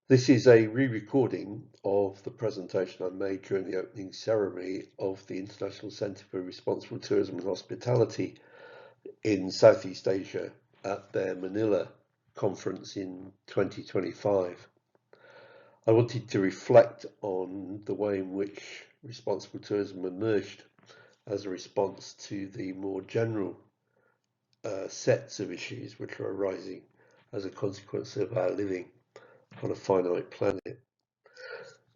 This is a re-recording of the presentation I made during the opening ceremony of the International Centre for Responsible Tourism and Hospitality in Southeast Asia at their Manila conference in 2025. I wanted to reflect on the way in which responsible tourism emerged as a response to the more general sets of issues which are arising as a consequence of our living on a finite planet.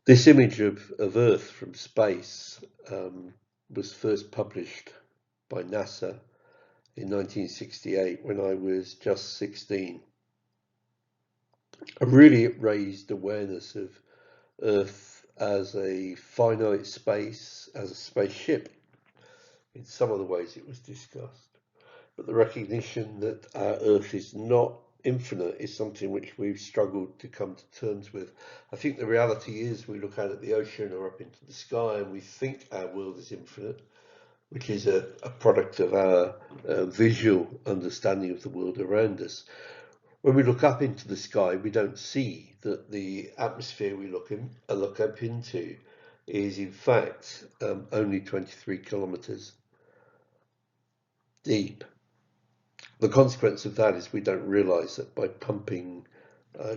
This image of Earth from space was first published by NASA in 1968 when I was just 16. Really, it raised awareness of Earth as a finite space, as a spaceship, in some of the ways it was discussed. But the recognition that our Earth is not infinite is something which we've struggled to come to terms with. I think the reality is we look out at the ocean or up into the sky and we think our world is infinite, which is a product of our visual understanding of the world around us. When we look up into the sky, we don't see that the atmosphere we look up into is in fact only 23 kilometers deep. The consequence of that is we don't realize that by pumping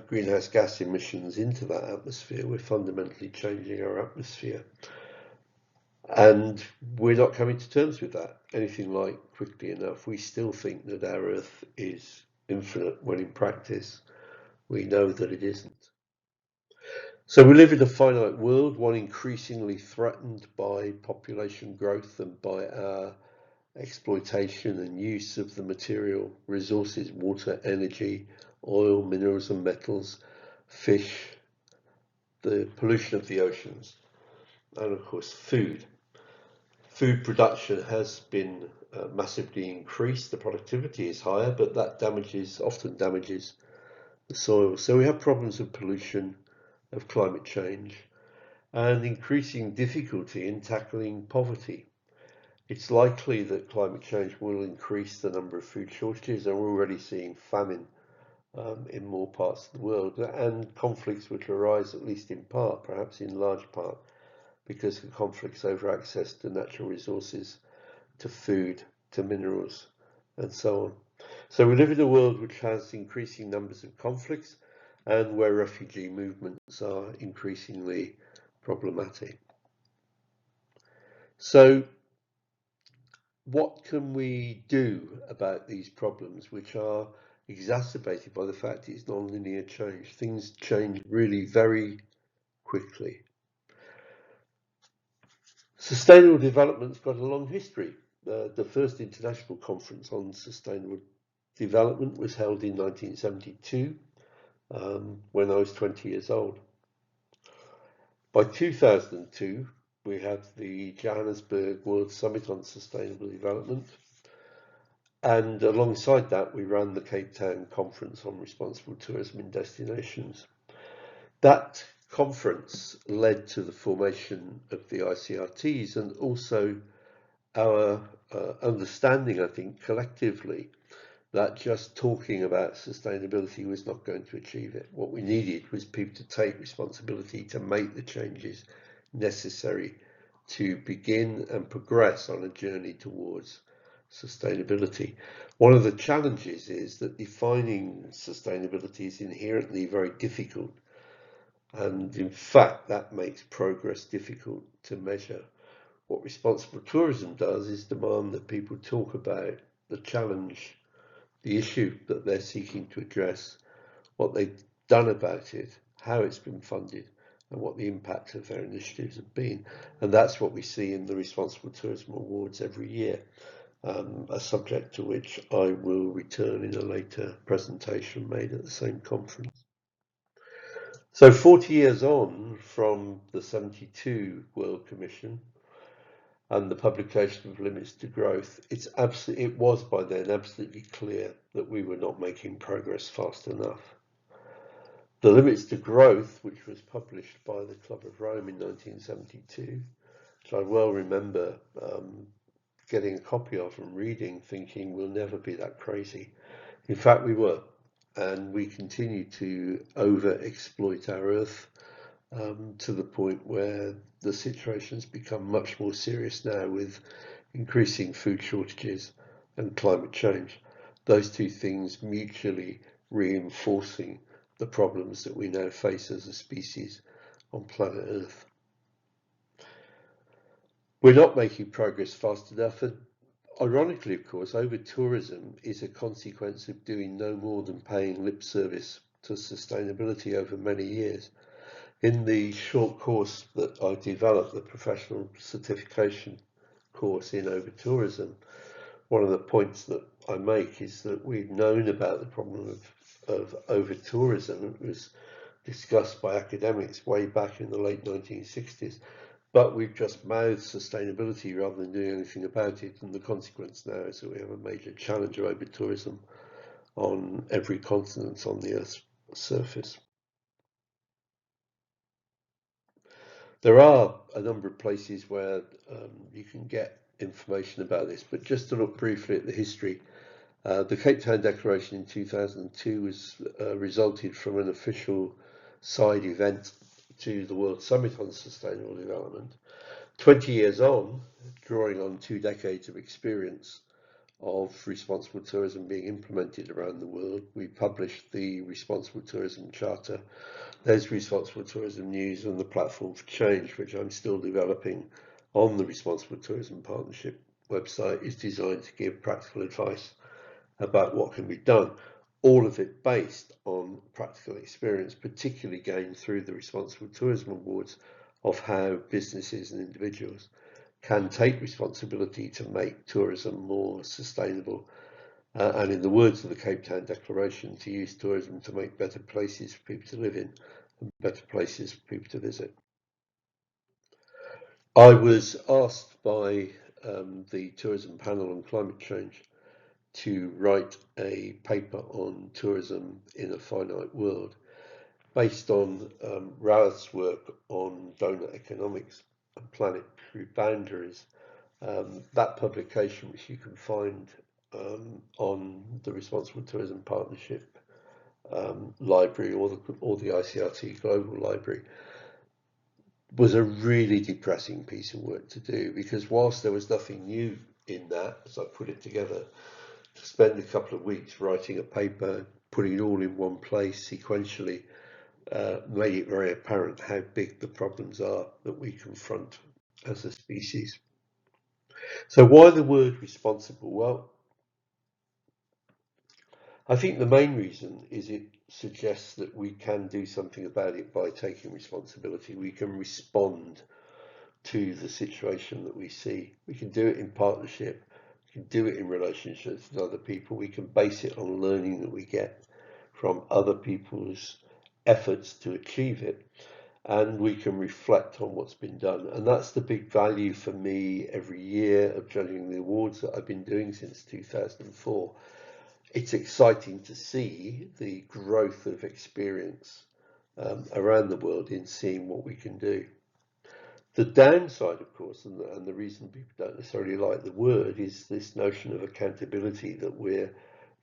greenhouse gas emissions into that atmosphere, we're fundamentally changing our atmosphere. And we're not coming to terms with that anything like quickly enough. We still think that our Earth is infinite when in practice we know that it isn't. So we live in a finite world, one increasingly threatened by population growth and by our exploitation and use of the material resources, water, energy, oil, minerals and metals, fish, the pollution of the oceans, and of course food. Food production has been massively increased. The productivity is higher, but that often damages the soil. So we have problems of pollution, of climate change, and increasing difficulty in tackling poverty. It's likely that climate change will increase the number of food shortages, and we're already seeing famine in more parts of the world, and conflicts which arise, at least in part, perhaps in large part, because of conflicts over access to natural resources, to food, to minerals, and so on. So we live in a world which has increasing numbers of conflicts and where refugee movements are increasingly problematic. So what can we do about these problems, which are exacerbated by the fact it's non-linear change? Things change really very quickly. Sustainable development's got a long history. The first international conference on sustainable development was held in 1972 when I was 20 years old. By 2002, we had the Johannesburg World Summit on Sustainable Development. And alongside that, we ran the Cape Town Conference on Responsible Tourism in Destinations. That conference led to the formation of the ICRTs and also our understanding, I think, collectively, that just talking about sustainability was not going to achieve it. What we needed was people to take responsibility to make the changes necessary to begin and progress on a journey towards sustainability. One of the challenges is that defining sustainability is inherently very difficult, and in fact that makes progress difficult to measure. What responsible tourism does is demand that people talk about the challenge, the issue that they're seeking to address, what they've done about it, how it's been funded, and what the impact of their initiatives have been. And that's what we see in the Responsible Tourism Awards every year, a subject to which I will return in a later presentation made at the same conference. So 40 years on from the 72 World Commission and the publication of Limits to Growth, it was by then absolutely clear that we were not making progress fast enough. The Limits to Growth, which was published by the Club of Rome in 1972, which I well remember getting a copy of and reading, thinking we'll never be that crazy. In fact, we were. and we continue to over-exploit our Earth to the point where the situation's become much more serious now with increasing food shortages and climate change. Those two things mutually reinforcing the problems that we now face as a species on planet Earth. We're not making progress fast enough, and ironically, of course, over-tourism is a consequence of doing no more than paying lip service to sustainability over many years. In the short course that I developed, the professional certification course in over-tourism, one of the points that I make is that we've known about the problem of over-tourism. It was discussed by academics way back in the late 1960s, but we've just mouthed sustainability rather than doing anything about it, and the consequence now is that we have a major challenge of over-tourism on every continent on the Earth's surface. There are a number of places where you can get information about this, but just to look briefly at the history, the Cape Town Declaration in 2002 was resulted from an official side event to the World Summit on Sustainable Development. 20 years on, drawing on 2 decades of experience of responsible tourism being implemented around the world, we published the Responsible Tourism Charter. There's Responsible Tourism News and the Platform for Change, which I'm still developing on the Responsible Tourism Partnership website, is designed to give practical advice about what can be done. All of it based on practical experience, particularly gained through the Responsible Tourism Awards, of how businesses and individuals can take responsibility to make tourism more sustainable. And in the words of the Cape Town Declaration, to use tourism to make better places for people to live in and better places for people to visit. I was asked by the tourism panel on climate change to write a paper on tourism in a finite world based on Raoth's work on donor economics and planetary boundaries. That publication, which you can find on the Responsible Tourism Partnership library or the ICRTH Global Library, was a really depressing piece of work to do, because whilst there was nothing new in that, as I put it together, to spend a couple of weeks writing a paper, putting it all in one place sequentially, made it very apparent how big the problems are that we confront as a species. So why the word responsible? Well, I think the main reason is it suggests that we can do something about it by taking responsibility. We can respond to the situation that we see. We can do it in partnership. We can do it in relationships with other people. We can base it on learning that we get from other people's efforts to achieve it. And we can reflect on what's been done. And that's the big value for me every year of judging the awards that I've been doing since 2004. It's exciting to see the growth of experience around the world in seeing what we can do. The downside, of course, and the reason people don't necessarily like the word, is this notion of accountability, that we're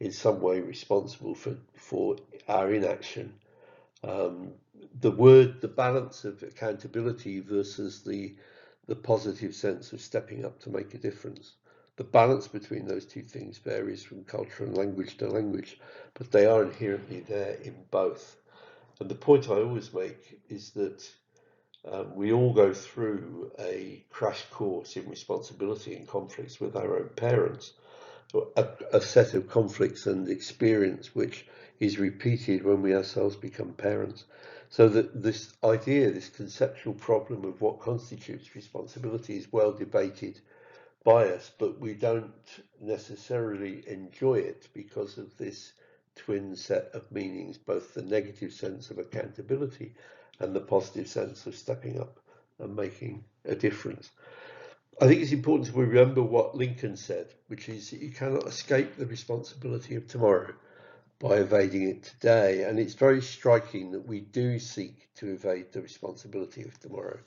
in some way responsible for our inaction. The balance of accountability versus the positive sense of stepping up to make a difference. The balance between those two things varies from culture and language to language, but they are inherently there in both. And the point I always make is that we all go through a crash course in responsibility and conflicts with our own parents, a set of conflicts and experience which is repeated when we ourselves become parents. So that this idea, this conceptual problem of what constitutes responsibility, is well debated by us, but we don't necessarily enjoy it because of this twin set of meanings, both the negative sense of accountability and the positive sense of stepping up and making a difference. I think it's important to remember what Lincoln said, which is that you cannot escape the responsibility of tomorrow by evading it today. And it's very striking that we do seek to evade the responsibility of tomorrow.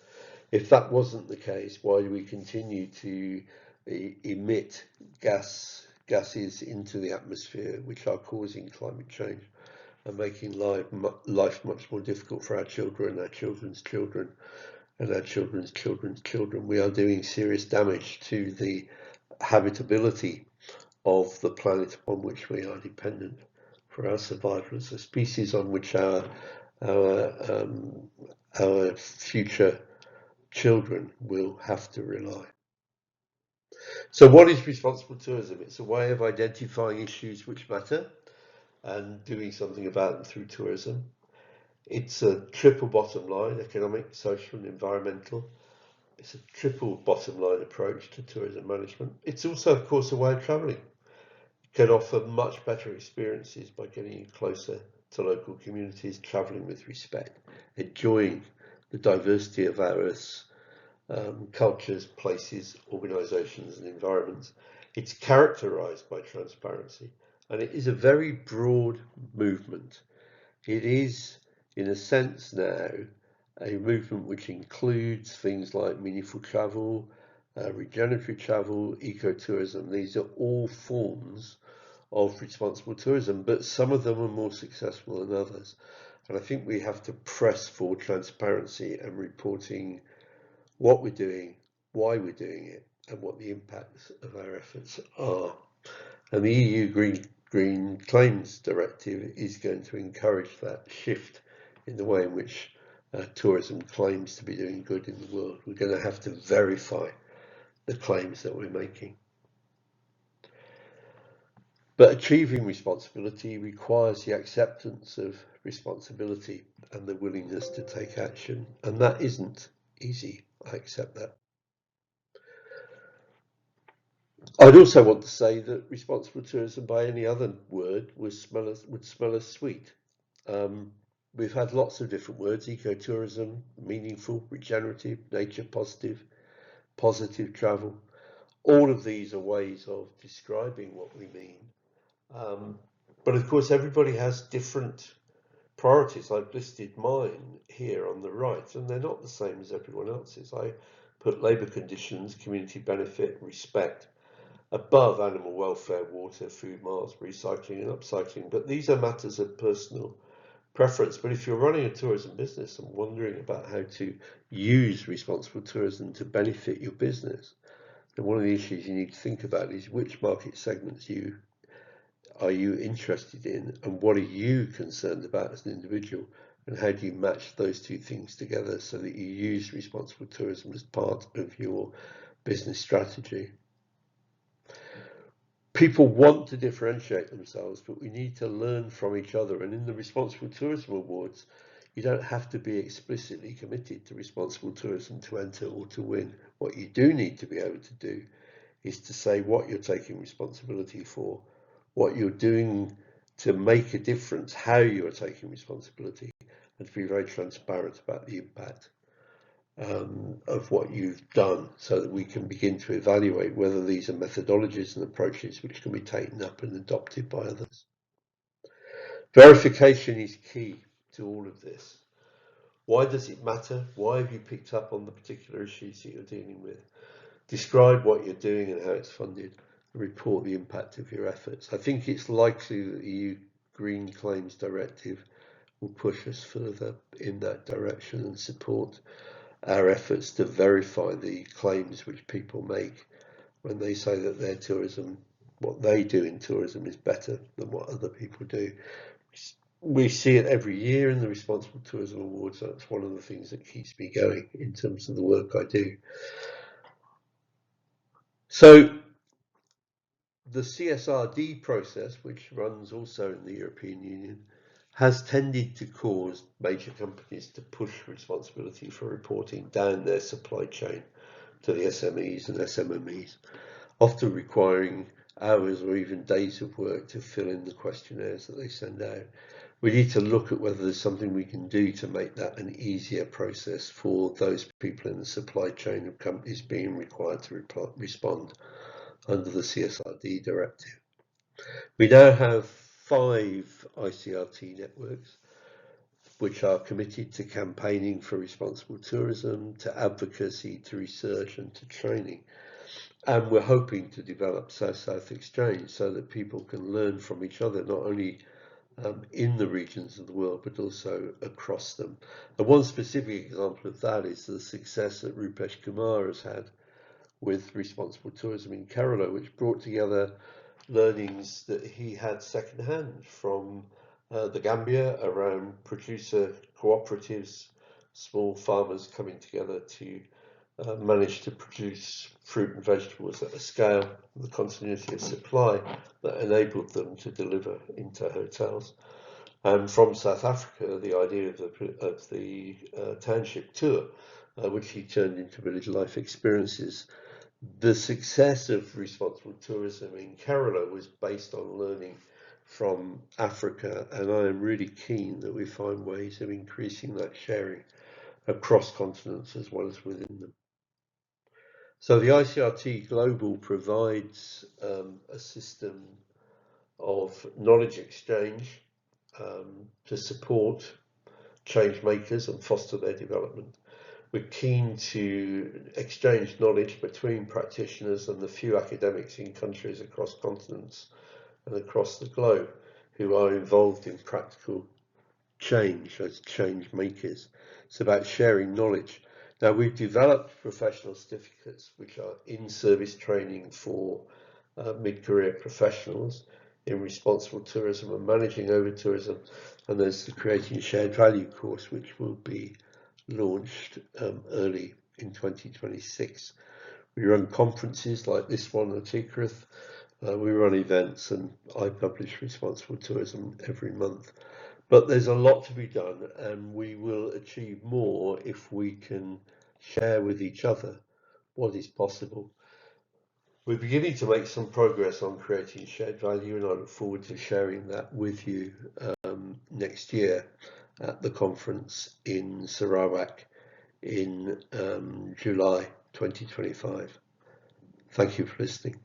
If that wasn't the case, why do we continue to emit gases into the atmosphere which are causing climate change? and making life much more difficult for our children, our children's children, and our children's children's children. We are doing serious damage to the habitability of the planet upon which we are dependent for our survival as a species, on which our future children will have to rely. So what is responsible tourism? It's a way of identifying issues which matter and doing something about them through tourism. It's a triple bottom line: economic, social and environmental. It's a triple bottom line approach to tourism management. It's also, of course, a way of travelling. It can offer much better experiences by getting you closer to local communities, travelling with respect, enjoying the diversity of our Earth's cultures, places, organisations and environments. It's characterised by transparency, and it is a very broad movement. It is, in a sense now, a movement which includes things like meaningful travel, regenerative travel, ecotourism. These are all forms of responsible tourism, but some of them are more successful than others. And I think we have to press for transparency and reporting what we're doing, why we're doing it, and what the impacts of our efforts are. And the EU Green Claims Directive is going to encourage that shift in the way in which tourism claims to be doing good in the world. We're going to have to verify the claims that we're making. But achieving responsibility requires the acceptance of responsibility and the willingness to take action. And that isn't easy. I accept that. I'd also want to say that responsible tourism, by any other word, would smell as sweet. We've had lots of different words: ecotourism, meaningful, regenerative, nature positive, positive travel. All of these are ways of describing what we mean. But of course, everybody has different priorities. I've listed mine here on the right, and they're not the same as everyone else's. I put labour conditions, community benefit, respect above animal welfare, water, food miles, recycling and upcycling. But these are matters of personal preference. But if you're running a tourism business and wondering about how to use responsible tourism to benefit your business, then one of the issues you need to think about is which market segments are you interested in, and what are you concerned about as an individual, and how do you match those two things together so that you use responsible tourism as part of your business strategy. People want to differentiate themselves, but we need to learn from each other. And in the Responsible Tourism Awards, you don't have to be explicitly committed to responsible tourism to enter or to win. What you do need to be able to do is to say what you're taking responsibility for, what you're doing to make a difference, how you are taking responsibility, and to be very transparent about the impact of what you've done, so that we can begin to evaluate whether these are methodologies and approaches which can be taken up and adopted by others. Verification is key to all of this. Why does it matter? Why have you picked up on the particular issues that you're dealing with? Describe what you're doing and how it's funded, and report the impact of your efforts. I think it's likely that the EU Green Claims Directive will push us further in that direction and support our efforts to verify the claims which people make when they say that their tourism, what they do in tourism, is better than what other people do. We see it every year in the Responsible Tourism Awards. That's one of the things that keeps me going in terms of the work I do. So the CSRD process, which runs also in the European Union, has tended to cause major companies to push responsibility for reporting down their supply chain to the SMEs and SMMEs, often requiring hours or even days of work to fill in the questionnaires that they send out. We need to look at whether there's something we can do to make that an easier process for those people in the supply chain of companies being required to respond under the CSRD directive. We now have 5 ICRT networks which are committed to campaigning for responsible tourism, to advocacy, to research and to training. And we're hoping to develop South-South exchange so that people can learn from each other, not only in the regions of the world, but also across them. And one specific example of that is the success that Rupesh Kumar has had with responsible tourism in Kerala, which brought together learnings that he had secondhand from the Gambia around producer cooperatives, small farmers coming together to manage to produce fruit and vegetables at a scale, the continuity of supply that enabled them to deliver into hotels. And from South Africa, the idea of the township tour, which he turned into village life experiences. The success of responsible tourism in Kerala was based on learning from Africa, and I am really keen that we find ways of increasing that sharing across continents as well as within them. So the ICRT Global provides a system of knowledge exchange to support change makers and foster their development. We're keen to exchange knowledge between practitioners and the few academics in countries across continents and across the globe who are involved in practical change as change makers. It's about sharing knowledge. Now, we've developed professional certificates which are in-service training for mid-career professionals in responsible tourism and managing over tourism, and there's the Creating Shared Value course which will be launched early in 2026. We run conferences like this one at ICRTH. We run events, and I publish responsible tourism every month. But there's a lot to be done, and we will achieve more if we can share with each other what is possible. We're beginning to make some progress on creating shared value, and I look forward to sharing that with you next year at the conference in Sarawak in July 2025. Thank you for listening.